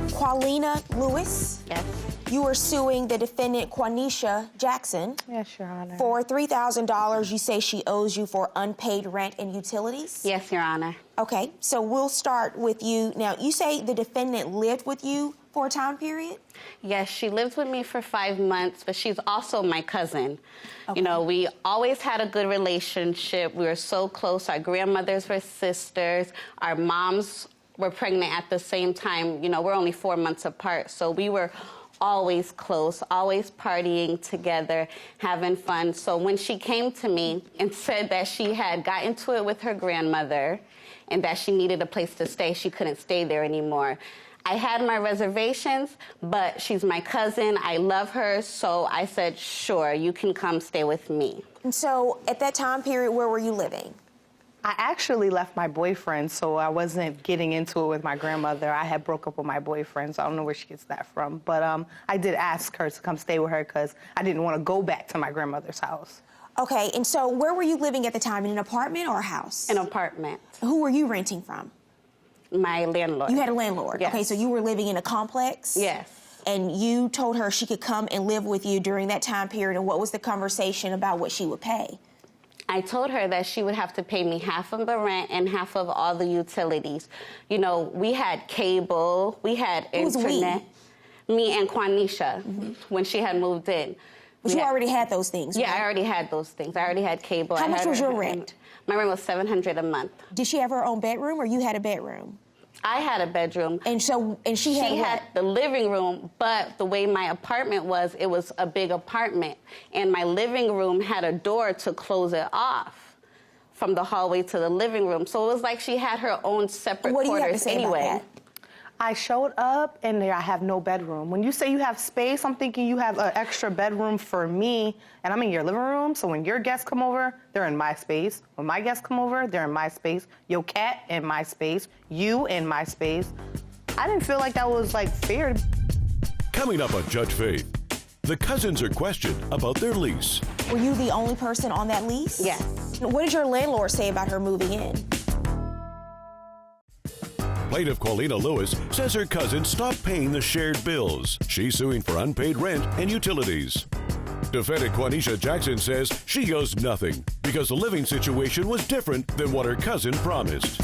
Qualina Lewis? Yes. You are suing the defendant, Quanisha Jackson. Yes, Your Honor. For $3,000 you say she owes you for unpaid rent and utilities? Yes, Your Honor. Okay, so we'll start with you. Now, you say the defendant lived with you for a time period? Yes, she lived with me for 5 months, but she's also my cousin. Okay. You know, we always had a good relationship. We were so close. Our grandmothers were sisters. Our moms were pregnant at the same time. You know, we're only 4 months apart, so we were always close, always partying together, having fun. So when she came to me and said that she had got into it with her grandmother and that she needed a place to stay, she couldn't stay there anymore. I had my reservations, but she's my cousin. I love her, so I said, sure, you can come stay with me. And so at that time period, where were you living? I actually left my boyfriend, so I wasn't getting into it with my grandmother. I had broke up with my boyfriend, so I don't know where she gets that from. But I did ask her to come stay with her because I didn't want to go back to my grandmother's house. Okay, and so where were you living at the time, in an apartment or a house? An apartment. Who were you renting from? My landlord. You had a landlord? Yes. Okay, so you were living in a complex? Yes. And you told her she could come and live with you during that time period, and what was the conversation about what she would pay? I told her that she would have to pay me half of the rent and half of all the utilities. You know, we had cable, we had internet. Me and Quanisha, when she had moved in. But you already had those things, Yeah, right? I already had those things. I already had cable. How much was your rent? My rent was $700 a month. Did she have her own bedroom, or you had a bedroom? I had a bedroom. And so, and she had the living room, but the way my apartment was, it was a big apartment. And my living room had a door to close it off from the hallway to the living room. So it was like she had her own separate What do you have to quarters say about anyway. that? I showed up and there I have no bedroom. When you say you have space, I'm thinking you have an extra bedroom for me, and I'm in your living room, so when your guests come over, they're in my space. When my guests come over, they're in my space. Your cat in my space. You in my space. I didn't feel like that was, like, fair. Coming up on Judge Faith, the cousins are questioned about their lease. Were you the only person on that lease? Yes. What did your landlord say about her moving in? Plaintiff Qualina Lewis says her cousin stopped paying the shared bills. She's suing for unpaid rent and utilities. Defendant Quanisha Jackson says she owes nothing because the living situation was different than what her cousin promised.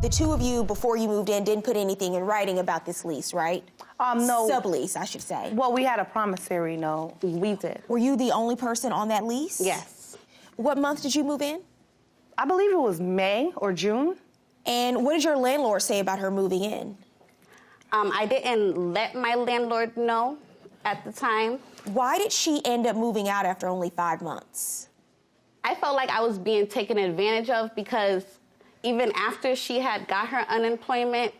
The two of you, before you moved in, didn't put anything in writing about this lease, right? No. Sublease, I should say. Well, we had a promissory note. We did. Were you the only person on that lease? Yes. What month did you move in? I believe it was May or June. And what did your landlord say about her moving in? I didn't let my landlord know at the time. Why did she end up moving out after only 5 months? I felt like I was being taken advantage of because even after she had got her unemployment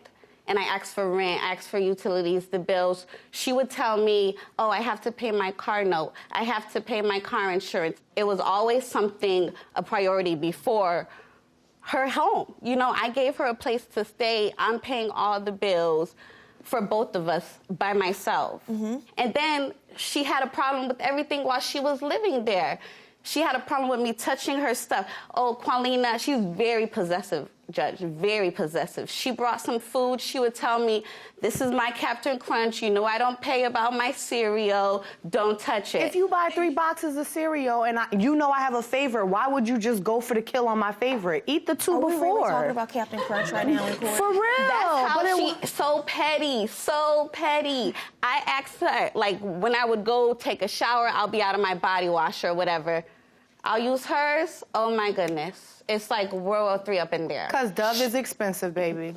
and I asked for rent, asked for utilities, the bills, she would tell me, oh, I have to pay my car note. I have to pay my car insurance. It was always something, a priority before her home. You know, I gave her a place to stay. I'm paying all the bills for both of us by myself. And then she had a problem with everything while she was living there. She had a problem with me touching her stuff. Oh, Qualina, she's very possessive, Judge, very possessive. She brought some food. She would tell me, this is my Captain Crunch. You know I don't pay about my cereal. Don't touch it. If you buy 3 boxes of cereal and you know I have a favorite, why would you just go for the kill on my favorite? Eat the 2 before. Are we really talking about Captain Crunch right now in court? For real. That's how but she, so petty, so petty. I asked her, like, when I would go take a shower, I'll be out of my body wash or whatever. I'll use hers. Oh my goodness. It's like World War III up in there. Because Dove is expensive, baby.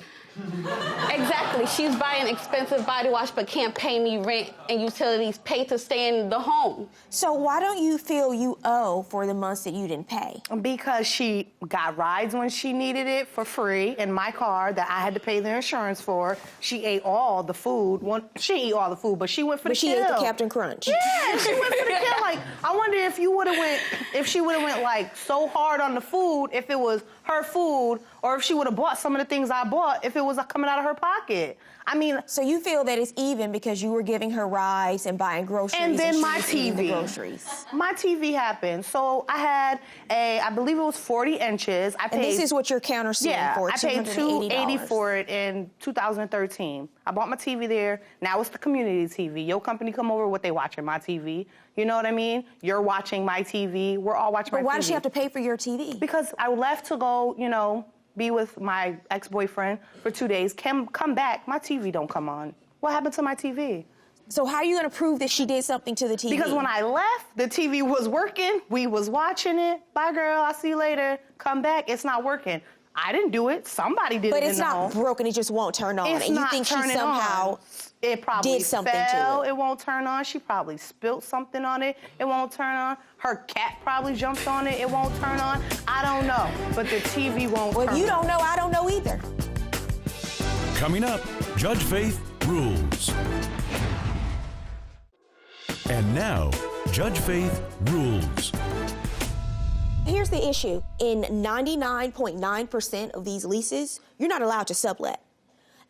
Exactly. She's buying expensive body wash but can't pay me rent and utilities paid to stay in the home. So why don't you feel you owe for the months that you didn't pay? Because she got rides when she needed it for free in my car that I had to pay the insurance for. She ate all the food. Well, she didn't eat all the food, but she went for the kill. She ate the Captain Crunch. Yeah, she went for the kill. Like, I wonder if she would have went like so hard on the food if it was her food, or if she would have bought some of the things I bought if it was coming out of her pocket. I mean, so you feel that it's even because you were giving her rides and buying groceries, and then she my was eating the TV. groceries. My TV happened. So I had I believe it was 40 inches. I paid. And this is what your counter's seeing for. I paid $280 $280 for it in 2013. I bought my TV there. Now it's the community TV. Your company come over, what they watching? My TV. You know what I mean? You're watching my TV. We're all watching my TV. But why does she have to pay for your TV? Because I left to go, be with my ex-boyfriend for 2 days. Come back, my TV don't come on. What happened to my TV? So how are you going to prove that she did something to the TV? Because when I left, the TV was working. We was watching it. Bye, girl. I'll see you later. Come back. It's not working. I didn't do it. Somebody did it. But it's not broken. It just won't turn on. It's and you not think she turning somehow on. It probably did something fell. to it. It won't turn on. She probably spilt something on it. It won't turn on. Her cat probably jumped on it. It won't turn on. I don't know. But the TV won't turn on. Well, if you don't know, I don't know either. Coming up, Judge Faith rules. And now, Judge Faith rules. Here's the issue. In 99.9% of these leases, you're not allowed to sublet.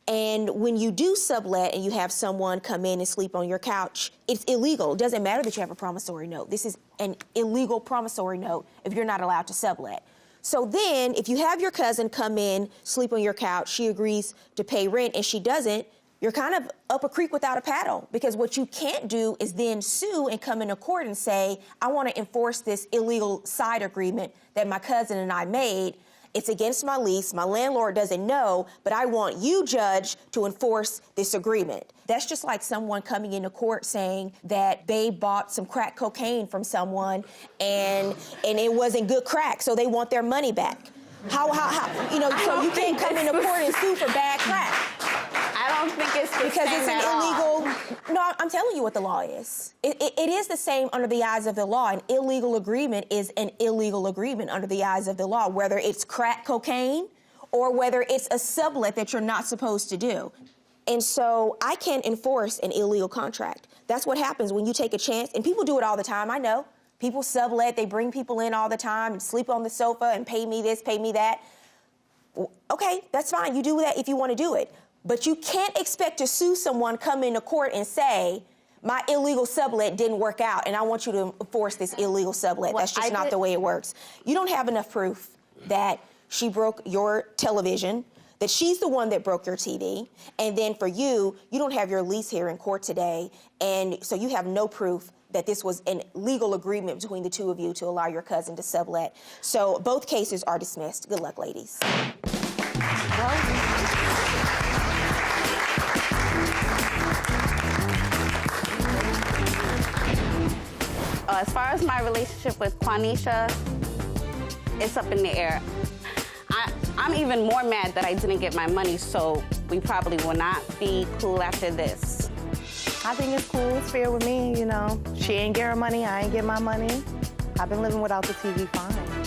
And when you do sublet and you have someone come in and sleep on your couch, it's illegal. It doesn't matter that you have a promissory note. This is an illegal promissory note if you're not allowed to sublet. So then, if you have your cousin come in, sleep on your couch, she agrees to pay rent and she doesn't, you're kind of up a creek without a paddle, because what you can't do is then sue and come into court and say, I want to enforce this illegal side agreement that my cousin and I made. It's against my lease. My landlord doesn't know, but I want you, judge, to enforce this agreement. That's just like someone coming into court saying that they bought some crack cocaine from someone and it wasn't good crack, so they want their money back. How so you can't come into court and sue for bad crack. I don't think it's the because same it's an illegal. No, I'm telling you what the law is. It is the same under the eyes of the law. An illegal agreement is an illegal agreement under the eyes of the law, whether it's crack cocaine or whether it's a sublet that you're not supposed to do. And so I can't enforce an illegal contract. That's what happens when you take a chance, and people do it all the time. I know. People sublet, they bring people in all the time and sleep on the sofa and pay me this, pay me that. Okay, that's fine. You do that if you want to do it. But you can't expect to sue someone, come into court and say, my illegal sublet didn't work out and I want you to enforce this illegal sublet. That's just not the way it works. You don't have enough proof that she broke your television, that she's the one that broke your TV, and then for you don't have your lease here in court today, and so you have no proof that this was a legal agreement between the two of you to allow your cousin to sublet. So both cases are dismissed. Good luck, ladies. As far as my relationship with Quanisha, it's up in the air. I'm even more mad that I didn't get my money, so we probably will not be cool after this. I think it's cool. It's fair with me, She ain't get her money. I ain't get my money. I've been living without the TV fine.